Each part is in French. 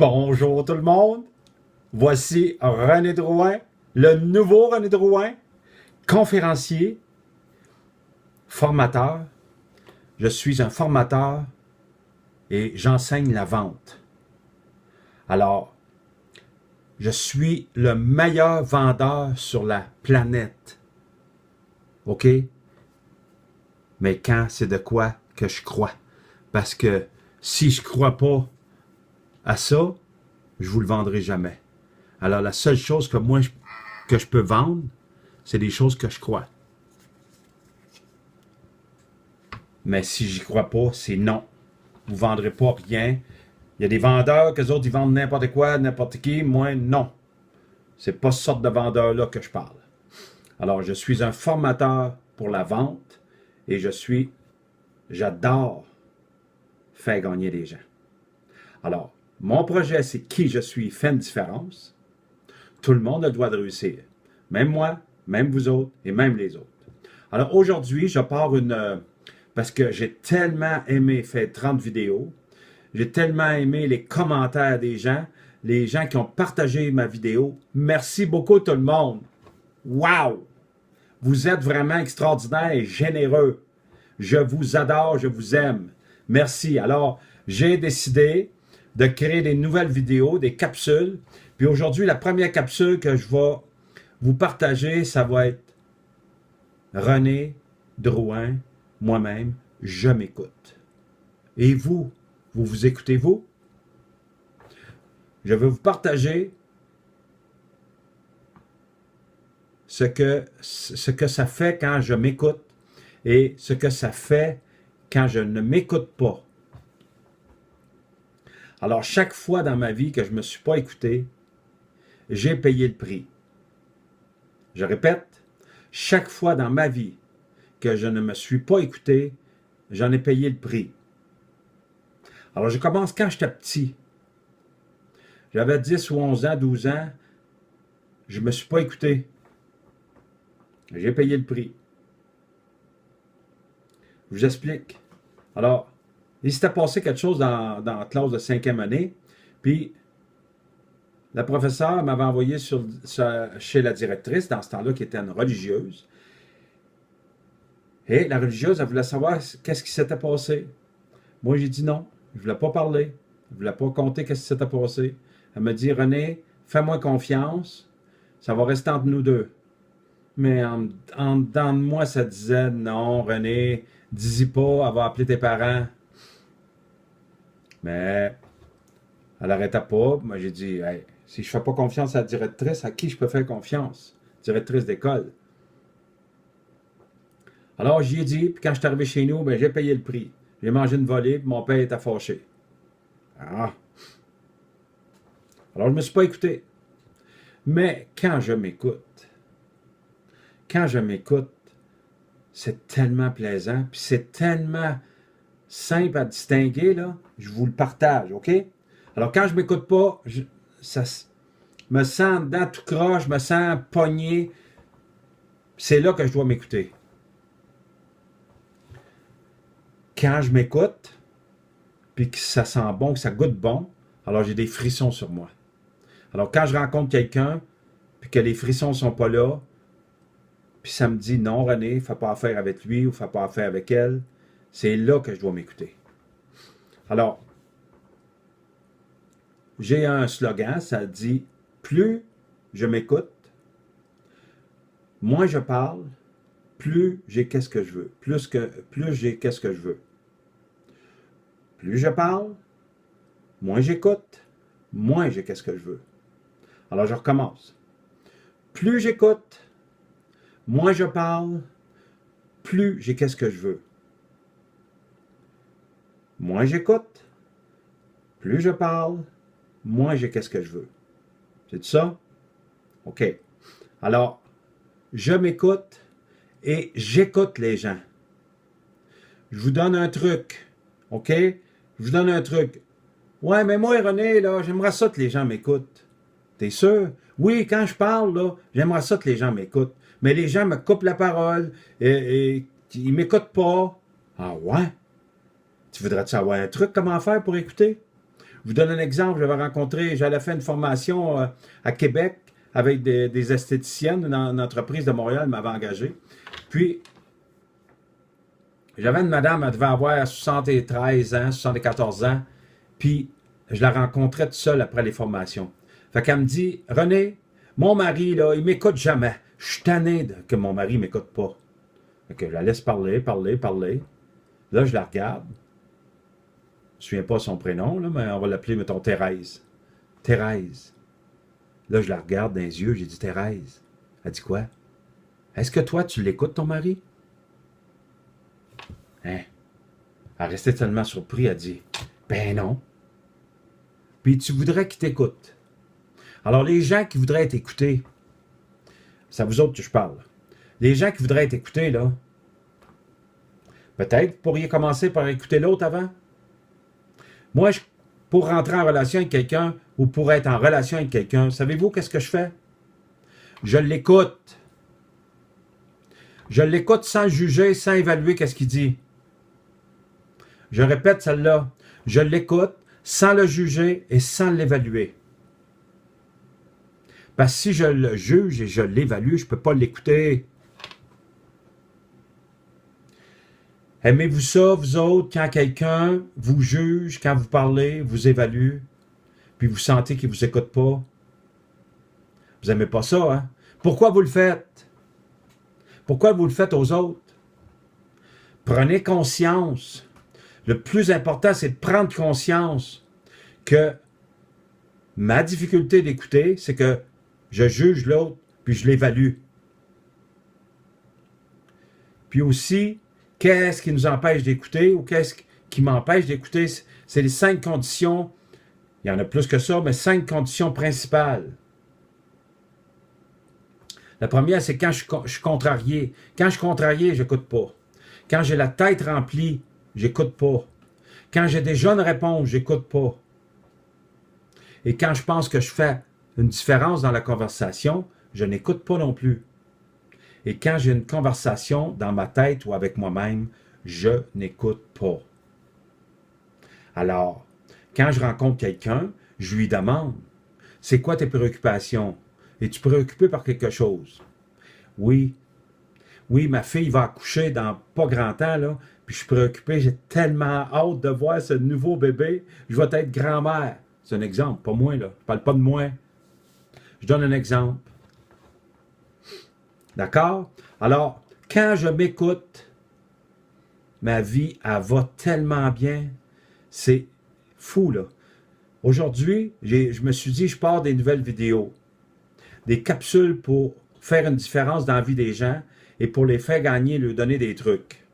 Bonjour tout le monde, voici René Drouin, le nouveau René Drouin, conférencier, formateur. Je suis un formateur et j'enseigne la vente. Alors, je suis le meilleur vendeur sur la planète. OK? Mais quand c'est de quoi que je crois. Parce que si je ne crois pas à ça, je ne vous le vendrai jamais. Alors, la seule chose que moi, que je peux vendre, c'est des choses que je crois. Mais si j'y crois pas, c'est non. Vous ne vendrez pas rien. Il y a des vendeurs, qu'eux autres, ils vendent n'importe quoi, n'importe qui. Moi, non. C'est pas ce sorte de vendeur-là que je parle. Alors, je suis un formateur pour la vente et j'adore faire gagner des gens. Alors, mon projet, c'est qui je suis, fait une différence. Tout le monde a le droit de réussir. Même moi, même vous autres et même les autres. Alors, aujourd'hui, je pars parce que j'ai tellement aimé faire 30 vidéos. J'ai tellement aimé les commentaires des gens, les gens qui ont partagé ma vidéo. Merci beaucoup tout le monde. Wow! Vous êtes vraiment extraordinaire et généreux. Je vous adore, je vous aime. Merci. Alors, j'ai décidé de créer des nouvelles vidéos, des capsules. Puis aujourd'hui, la première capsule que je vais vous partager, ça va être René Drouin, moi-même, je m'écoute. Et vous, vous écoutez-vous? Je vais vous partager ce que ça fait quand je m'écoute et ce que ça fait quand je ne m'écoute pas. Alors, chaque fois dans ma vie que je ne me suis pas écouté, j'ai payé le prix. Je répète, chaque fois dans ma vie que je ne me suis pas écouté, j'en ai payé le prix. Alors, je commence quand j'étais petit. J'avais 10 ou 11 ans, 12 ans, je ne me suis pas écouté. J'ai payé le prix. Je vous explique. Alors, il s'était passé quelque chose dans la classe de 5e année, puis la professeure m'avait envoyé chez la directrice, dans ce temps-là, qui était une religieuse. Et la religieuse, elle voulait savoir qu'est-ce qui s'était passé. Moi, j'ai dit non. Je ne voulais pas parler. Je ne voulais pas compter qu'est-ce qui s'était passé. Elle m'a dit, René, fais-moi confiance. Ça va rester entre nous deux. Mais en dedans de moi, ça disait, non, René, dis-y pas, elle va appeler tes parents. Mais elle n'arrêtait pas. Moi, j'ai dit, hey, si je ne fais pas confiance à la directrice, à qui je peux faire confiance? Directrice d'école. Alors, j'y ai dit, puis quand je suis arrivé chez nous, ben, j'ai payé le prix. J'ai mangé une volée, puis mon père était fâché. Ah! Alors, je ne me suis pas écouté. Mais quand je m'écoute, c'est tellement plaisant, puis c'est tellement simple à distinguer, là, je vous le partage, OK? Alors, quand je ne m'écoute pas, ça me sens dans tout croche, je me sens pogné. C'est là que je dois m'écouter. Quand je m'écoute, puis que ça sent bon, que ça goûte bon, alors j'ai des frissons sur moi. Alors, quand je rencontre quelqu'un, puis que les frissons ne sont pas là, puis ça me dit non, René, fais pas affaire avec lui ou fais pas affaire avec elle, c'est là que je dois m'écouter. Alors, j'ai un slogan, ça dit plus je m'écoute, moins je parle, plus j'ai qu'est-ce que je veux. Plus j'ai qu'est-ce que je veux. Plus je parle, moins j'écoute, moins j'ai qu'est-ce que je veux. Alors, je recommence. Plus j'écoute, moins je parle, plus j'ai qu'est-ce que je veux. Moins j'écoute, plus je parle, moins j'ai qu'est-ce que je veux. C'est ça? OK. Alors, je m'écoute et j'écoute les gens. Je vous donne un truc. OK? Je vous donne un truc. Ouais, mais moi, René, là, j'aimerais ça que les gens m'écoutent. T'es sûr? Oui, quand je parle, là, j'aimerais ça que les gens m'écoutent. Mais les gens me coupent la parole et ils ne m'écoutent pas. Ah ouais? Tu voudrais-tu savoir un truc comment faire pour écouter? Je vous donne un exemple. J'allais faire une formation à Québec avec des esthéticiennes. Une entreprise de Montréal m'avait engagé. Puis, j'avais une madame, elle devait avoir 73 ans, 74 ans. Puis, je la rencontrais toute seule après les formations. Fait qu'elle me dit, René, mon mari, là, il m'écoute jamais. Je suis tanné que mon mari ne m'écoute pas. Fait que je la laisse parler. Là, je la regarde. Je ne me souviens pas son prénom, là, mais on va l'appeler, mettons, Thérèse. Thérèse. Là, je la regarde dans les yeux, j'ai dit, Thérèse. Elle dit quoi? Est-ce que toi, tu l'écoutes, ton mari? Hein? Elle restait tellement surprise, elle dit, ben non. Puis tu voudrais qu'il t'écoute. Alors, les gens qui voudraient être écoutés, c'est à vous autres que je parle. Les gens qui voudraient être écoutés, là, peut-être vous pourriez commencer par écouter l'autre avant. Moi, pour rentrer en relation avec quelqu'un ou pour être en relation avec quelqu'un, savez-vous qu'est-ce que je fais? Je l'écoute. Je l'écoute sans juger, sans évaluer qu'est-ce qu'il dit. Je répète celle-là. Je l'écoute sans le juger et sans l'évaluer. Parce que si je le juge et je l'évalue, je ne peux pas l'écouter. Aimez-vous ça, vous autres, quand quelqu'un vous juge, quand vous parlez, vous évalue, puis vous sentez qu'il ne vous écoute pas? Vous n'aimez pas ça, hein? Pourquoi vous le faites? Pourquoi vous le faites aux autres? Prenez conscience. Le plus important, c'est de prendre conscience que ma difficulté d'écouter, c'est que je juge l'autre, puis je l'évalue. Puis aussi, qu'est-ce qui nous empêche d'écouter ou qu'est-ce qui m'empêche d'écouter? C'est les 5 conditions, il y en a plus que ça, mais 5 conditions principales. La première, c'est quand je suis contrarié. Quand je suis contrarié, je n'écoute pas. Quand j'ai la tête remplie, j'écoute pas. Quand j'ai déjà une réponse, j'écoute pas. Et quand je pense que je fais une différence dans la conversation, je n'écoute pas non plus. Et quand j'ai une conversation dans ma tête ou avec moi-même, je n'écoute pas. Alors, quand je rencontre quelqu'un, je lui demande, c'est quoi tes préoccupations? Es-tu préoccupé par quelque chose? Oui. Oui, ma fille va accoucher dans pas grand temps, là, puis je suis préoccupé, j'ai tellement hâte de voir ce nouveau bébé, je vais être grand-mère. C'est un exemple, pas moi, là. Je parle pas de moi. Je donne un exemple. D'accord? Alors, quand je m'écoute, ma vie, elle va tellement bien. C'est fou, là. Aujourd'hui, je me suis dit, je pars des nouvelles vidéos, des capsules pour faire une différence dans la vie des gens et pour les faire gagner, leur donner des trucs.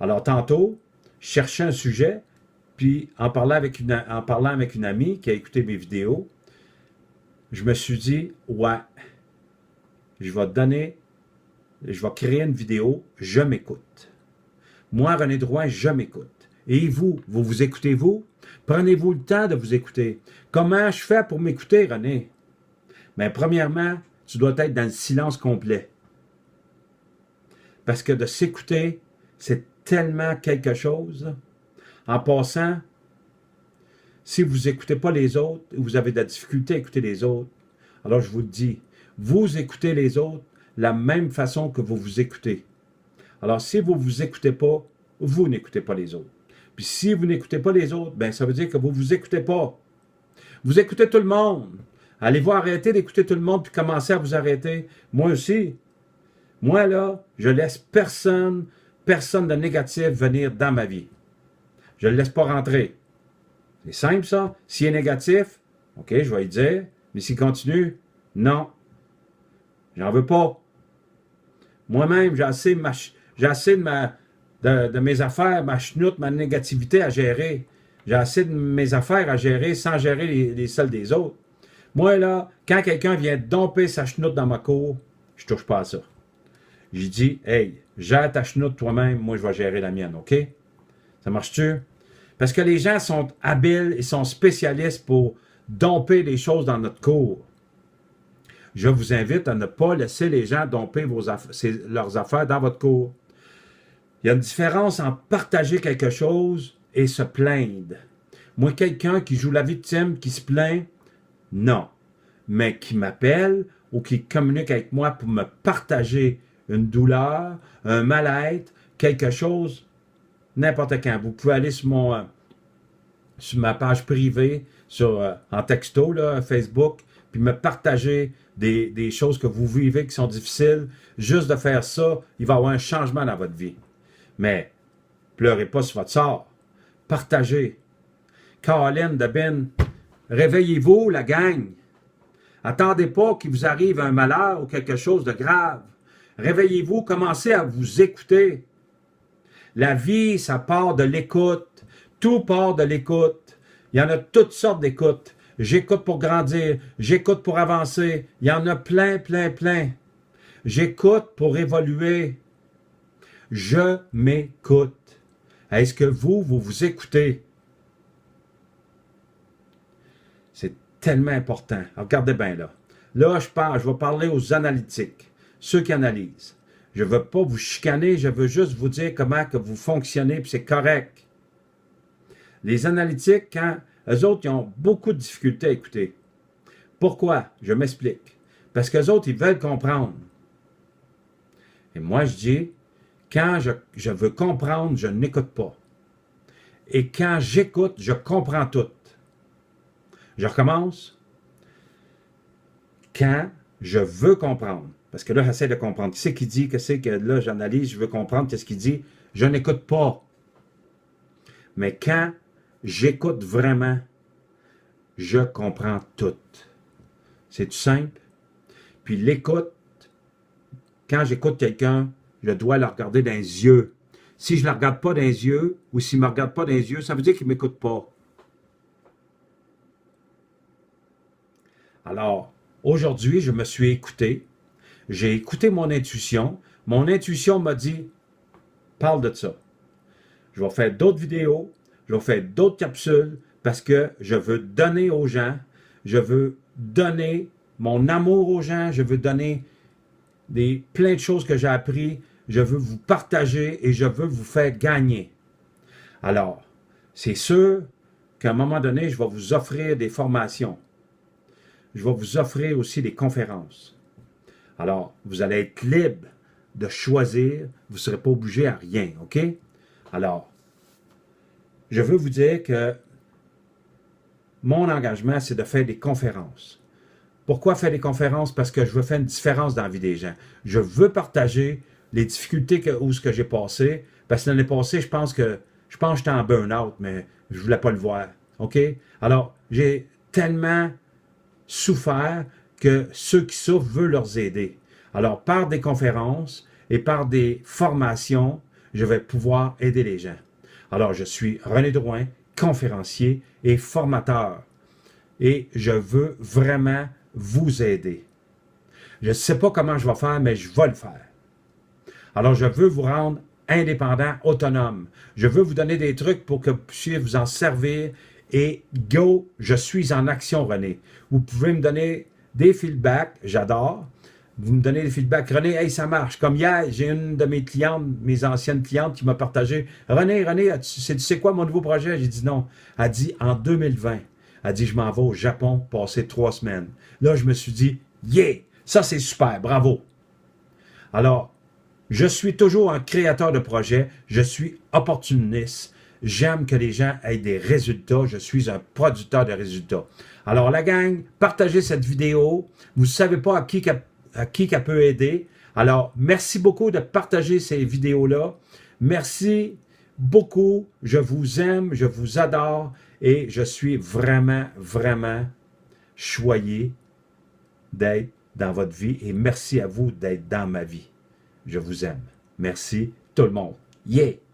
Alors, tantôt, je cherchais un sujet, puis en parlant avec une amie qui a écouté mes vidéos, je me suis dit, ouais, je vais créer une vidéo, je m'écoute. Moi, René Drouin, je m'écoute. Et vous, vous écoutez-vous? Prenez-vous le temps de vous écouter. Comment je fais pour m'écouter, René? Bien, premièrement, tu dois être dans le silence complet. Parce que de s'écouter, c'est tellement quelque chose. En passant, si vous n'écoutez pas les autres, vous avez de la difficulté à écouter les autres, alors je vous le dis, vous écoutez les autres de la même façon que vous vous écoutez. Alors, si vous ne vous écoutez pas, vous n'écoutez pas les autres. Puis si vous n'écoutez pas les autres, bien, ça veut dire que vous ne vous écoutez pas. Vous écoutez tout le monde. Allez-vous arrêter d'écouter tout le monde puis commencer à vous arrêter? Moi aussi. Moi, là, je laisse personne de négatif venir dans ma vie. Je ne le laisse pas rentrer. C'est simple, ça. S'il est négatif, OK, je vais lui dire. Mais s'il continue, non. J'en veux pas. Moi-même, j'ai assez de mes affaires, ma chenoute, ma négativité à gérer. J'ai assez de mes affaires à gérer sans gérer les celles des autres. Moi, là, quand quelqu'un vient domper sa chenoute dans ma cour, je touche pas à ça. J'ai dit, hey, gère ta chenoute toi-même, moi, je vais gérer la mienne, OK? Ça marche-tu? Parce que les gens sont habiles et sont spécialistes pour domper les choses dans notre cour. Je vous invite à ne pas laisser les gens domper leurs affaires dans votre cour. Il y a une différence entre partager quelque chose et se plaindre. Moi, quelqu'un qui joue la victime, qui se plaint, non. Mais qui m'appelle ou qui communique avec moi pour me partager une douleur, un mal-être, quelque chose, n'importe quand. Vous pouvez aller sur ma page privée, en texto, là, Facebook, puis me partager des choses que vous vivez qui sont difficiles. Juste de faire ça, il va y avoir un changement dans votre vie. Mais pleurez pas sur votre sort. Partagez. Caroline, Debin, réveillez-vous, la gang. Attendez pas qu'il vous arrive un malheur ou quelque chose de grave. Réveillez-vous, commencez à vous écouter. La vie, ça part de l'écoute. Tout part de l'écoute. Il y en a toutes sortes d'écoutes. J'écoute pour grandir. J'écoute pour avancer. Il y en a plein, plein, plein. J'écoute pour évoluer. Je m'écoute. Est-ce que vous vous écoutez? C'est tellement important. Regardez bien là. Là, je vais parler aux analytiques, ceux qui analysent. Je ne veux pas vous chicaner, je veux juste vous dire comment que vous fonctionnez, puis c'est correct. Les analytiques, quand eux autres, ils ont beaucoup de difficultés à écouter. Pourquoi? Je m'explique. Parce qu'eux autres, ils veulent comprendre. Et moi, je dis, quand je veux comprendre, je n'écoute pas. Et quand j'écoute, je comprends tout. Je recommence. Quand je veux comprendre, parce que là, j'essaie de comprendre. Qui c'est qui dit, que c'est que là, j'analyse, je veux comprendre, qu'est-ce qu'il dit? Je n'écoute pas. Mais quand j'écoute vraiment, je comprends tout. C'est tout simple. Puis l'écoute, quand j'écoute quelqu'un, je dois le regarder dans les yeux. Si je ne le regarde pas dans les yeux, ou s'il ne me regarde pas dans les yeux, ça veut dire qu'il ne m'écoute pas. Alors, aujourd'hui, je me suis écouté. J'ai écouté mon intuition. Mon intuition m'a dit, parle de ça. Je vais faire d'autres vidéos, je vais faire d'autres capsules, parce que je veux donner aux gens, je veux donner mon amour aux gens, je veux donner plein de choses que j'ai appris, je veux vous partager et je veux vous faire gagner. Alors, c'est sûr qu'à un moment donné, je vais vous offrir des formations. Je vais vous offrir aussi des conférences. Alors, vous allez être libre de choisir, vous ne serez pas obligé à rien, OK? Alors, je veux vous dire que mon engagement, c'est de faire des conférences. Pourquoi faire des conférences? Parce que je veux faire une différence dans la vie des gens. Je veux partager les difficultés où ce que j'ai passé. Parce que l'année passée, je pense que j'étais en burn-out, mais je ne voulais pas le voir. OK? Alors, j'ai tellement souffert que ceux qui souffrent veulent leur aider. Alors, par des conférences et par des formations, je vais pouvoir aider les gens. Alors, je suis René Drouin, conférencier et formateur. Et je veux vraiment vous aider. Je ne sais pas comment je vais faire, mais je vais le faire. Alors, je veux vous rendre indépendant, autonome. Je veux vous donner des trucs pour que vous puissiez vous en servir. Et go, je suis en action, René. Vous pouvez me donner des feedbacks, j'adore. Vous me donnez des feedbacks. René, hey, ça marche. Comme hier, j'ai une de mes clientes, mes anciennes clientes, qui m'a partagé. René, tu sais quoi mon nouveau projet? J'ai dit non. Elle a dit en 2020. Elle a dit, je m'en vais au Japon passer 3 semaines. Là, je me suis dit, yeah, ça c'est super, bravo. Alors, je suis toujours un créateur de projet. Je suis opportuniste. J'aime que les gens aient des résultats. Je suis un producteur de résultats. Alors, la gang, partagez cette vidéo. Vous ne savez pas à qui qu'elle peut aider. Alors, merci beaucoup de partager ces vidéos-là. Merci beaucoup. Je vous aime, je vous adore et je suis vraiment, vraiment choyé d'être dans votre vie et merci à vous d'être dans ma vie. Je vous aime. Merci tout le monde. Yeah!